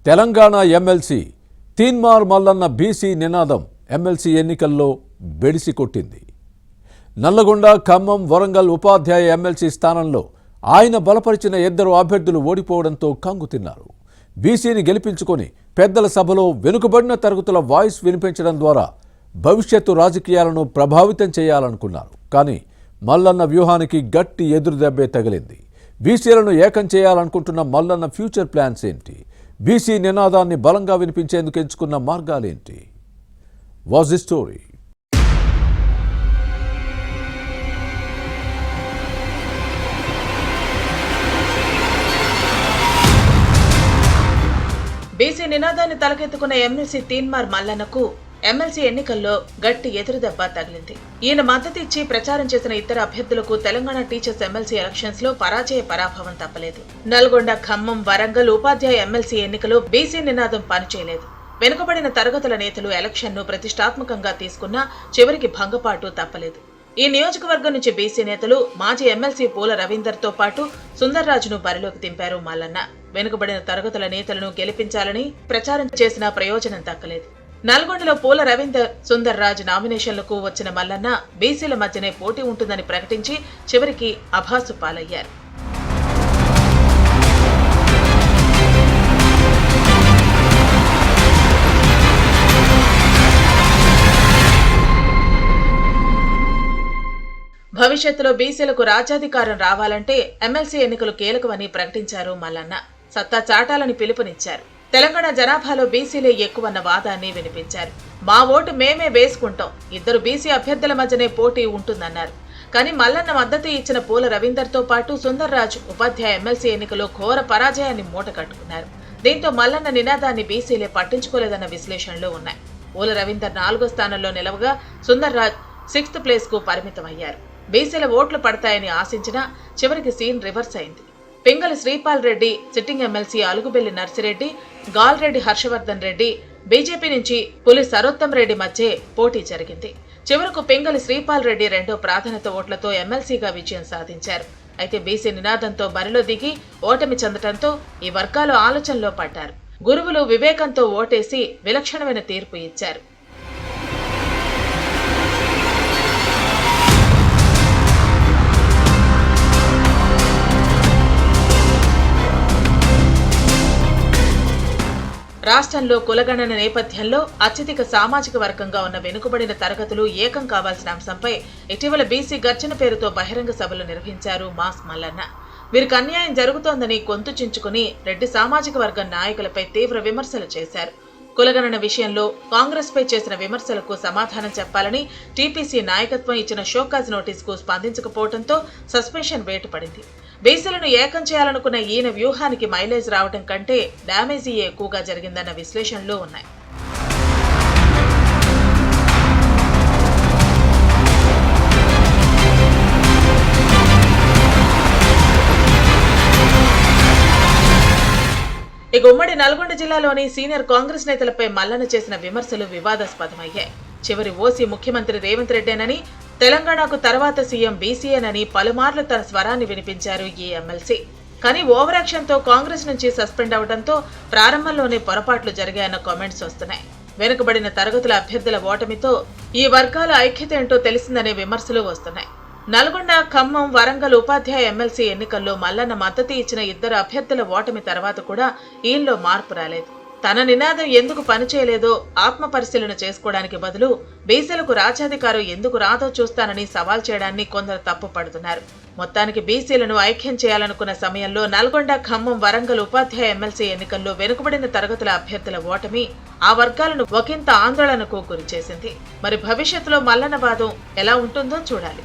Telangana MLC Teenmar Mallanna BC నినాదం MLC ఎన్నికల్లో బెడిసి కొట్టింది. నల్లగొండ, ఖమ్మం, వరంగల్ ఉపాధ్యాయ ఎమ్మెల్సీ స్థానంలో ఆయన బలపరిచిన ఇద్దరు అభ్యర్థులు ఓడిపోవడంతో కంగుతిన్నారు. బీసీని గెలిపించుకొని పెద్దల సభలో వెనుకబడిన తరగతుల వాయిస్ వినిపించడం ద్వారా భవిష్యత్తు రాజకీయాలను ప్రభావితం చేయాలనుకున్నారు. కానీ మల్లన్న వ్యూహానికి గట్టి ఎదురుదెబ్బే తగిలింది. బీసీలను ఏకం చేయాలనుకుంటున్న మల్లన్న ఫ్యూచర్ ప్లాన్స్ ఏంటి? బీసీ నినాదాన్ని బలంగా వినిపించేందుకు ఎంచుకున్న మార్గాలేంటి? What's the story. బీసీ నినాదాన్ని తలకెత్తుకున్న ఎమ్మెల్సీ తీన్మార్ మల్లన్నకు ఎమ్మెల్సీ ఎన్నికల్లో గట్టి ఎదురుదెబ్బ తగిలింది. ఈయన మద్దతు ఇచ్చి ప్రచారం చేసిన ఇతర అభ్యర్థులకు తెలంగాణ టీచర్స్ ఎమ్మెల్సీ ఎలక్షన్స్ లో పరాభవం తప్పలేదు. నల్గొండ, ఖమ్మం, వరంగల్ ఉపాధ్యాయ ఎమ్మెల్సీ ఎన్నికలో బీసీ నినాదం పనిచేయలేదు. వెనుకబడిన తరగతుల నేతలు ఎలక్షన్ ను ప్రతిష్టాత్మకంగా తీసుకున్నా చివరికి భంగపాటు తప్పలేదు. ఈ నియోజకవర్గం నుంచి బీసీ నేతలు మాజీ ఎమ్మెల్సీ పూల రవీందర్ తో పాటు సుందర్రాజును బరిలోకి దింపారు మల్లన్న. వెనుకబడిన తరగతుల నేతలను గెలిపించాలని ప్రచారం చేసినా ప్రయోజనం దక్కలేదు. నల్గొండలో పూల రవీందర్, సుందర్రాజ్ నామినేషన్లకు వచ్చిన మల్లన్న బీసీల మధ్యనే పోటీ ఉంటుందని ప్రకటించి చివరికి అభాసు పాలయ్యారు. భవిష్యత్తులో బీసీలకు రాజ్యాధికారం రావాలంటే ఎమ్మెల్సీ ఎన్నికలు కీలకమని ప్రకటించారు మల్లన్న. సత్తా చాటాలని పిలుపునిచ్చారు. తెలంగాణ జనాభాలో బీసీలే ఎక్కువన్న వాదాన్ని వినిపించారు. మా ఓటు మేమే వేసుకుంటాం, ఇద్దరు బీసీ అభ్యర్థుల మధ్యనే పోటీ ఉంటుందన్నారు. కానీ మల్లన్న మద్దతు ఇచ్చిన పూల రవీందర్ తో పాటు సుందర్రాజ్ ఉపాధ్యాయ ఎమ్మెల్సీ ఎన్నికలో ఘోర పరాజయాన్ని మూటకట్టుకున్నారు. దీంతో మల్లన్న నినాదాన్ని బీసీలే పట్టించుకోలేదన్న విశ్లేషణలు ఉన్నాయి. పూల రవీందర్ 4వ స్థానంలో నిలవగా సుందర్రాజ్ 6th ప్లేస్ కు పరిమితమయ్యారు. బీసీల ఓట్లు పడతాయని ఆశించినా చివరికి సీన్ రివర్స్ అయింది. Pingali Sripal Reddy, sitting MLC Alugubelli Narsireddy, Galreddy Harshavardhan Reddy, BJP నుంచి పులి సరోత్తం రెడ్డి మధ్య పోటీ జరిగింది. చివరకు పింగళి శ్రీపాల్ రెడ్డి 2వ ప్రాధాన్యత ఓట్లతో ఎమ్మెల్సీగా విజయం సాధించారు. అయితే బీసీ నినాదంతో బరిలో దిగి ఓటమి చెందటంతో ఈ వర్గాలు ఆలోచనలో పడ్డారు. గురువులు వివేకంతో ఓటేసి విలక్షణమైన తీర్పు ఇచ్చారు. రాష్ట్రంలో కులగణన నేపథ్యంలో అత్యధిక సామాజిక వర్గంగా ఉన్న వెనుకబడిన తరగతులు ఏకం కావాల్సిన అంశంపై ఇటీవల బీసీ గర్జన పేరుతో బహిరంగ సభలు నిర్వహించారు మాస్ మల్లన్న. వీరికి అన్యాయం జరుగుతోందని గొంతు చించుకుని రెడ్డి సామాజిక వర్గం నాయకులపై తీవ్ర విమర్శలు చేశారు. కులగణన విషయంలో కాంగ్రెస్ పై చేసిన విమర్శలకు సమాధానం చెప్పాలని టీపీసీ నాయకత్వం ఇచ్చిన షోకాజ్ నోటీసుకు స్పందించకపోవడంతో సస్పెన్షన్ వేటు పడింది. బీసీలను ఏకం చేయాలనుకున్న ఈయన వ్యూహానికి మైలేజ్ రావడం కంటే డ్యామేజీ ఎక్కువగా జరిగిందన్న విశ్లేషణలు ఉన్నాయి. ఇక ఉమ్మడి నల్గొండ జిల్లాలోని సీనియర్ కాంగ్రెస్ నేతలపై మల్లన్న చేసిన విమర్శలు వివాదాస్పదమయ్యాయి. చివరి ఓసీ ముఖ్యమంత్రి రేవంత్ రెడ్డేనని, తెలంగాణకు తర్వాత సీఎం బీసీఏనని పలుమార్లు తన స్వరాన్ని వినిపించారు ఈ ఎమ్మెల్సీ. కానీ ఓవర్ యాక్షన్ తో కాంగ్రెస్ నుంచి సస్పెండ్ అవడంతో ప్రారంభంలోనే పొరపాట్లు జరిగాయన్న కామెంట్స్ వస్తున్నాయి. వెనుకబడిన తరగతుల అభ్యర్థుల ఓటమితో ఈ వర్గాల ఐక్యత ఏంటో తెలిసిందనే విమర్శలు వస్తున్నాయి. నల్గొండ, ఖమ్మం, వరంగల్ ఉపాధ్యాయ ఎమ్మెల్సీ ఎన్నికల్లో మల్లన్న మద్దతు ఇచ్చిన ఇద్దరు అభ్యర్థుల ఓటమి తర్వాత కూడా ఈయనలో మార్పు రాలేదు. తన నినాదం ఎందుకు పనిచేయలేదో ఆత్మ పరిశీలన చేసుకోవడానికి బదులు బీసీలకు రాజ్యాధికారం ఎందుకు రాదో చూస్తానని సవాల్ చేయడాన్ని కొందరు తప్పు పడుతున్నారు. మొత్తానికి బీసీలను ఐక్యం చేయాలనుకున్న సమయంలో నల్గొండ, ఖమ్మం, వరంగల్ ఉపాధ్యాయ ఎమ్మెల్సీ ఎన్నికల్లో వెనుకబడిన తరగతుల అభ్యర్థుల ఓటమి ఆ వర్గాలను ఒకంత ఆందోళనకు గురిచేసింది. మరి భవిష్యత్తులో మల్లన్న వాదం ఎలా ఉంటుందో చూడాలి.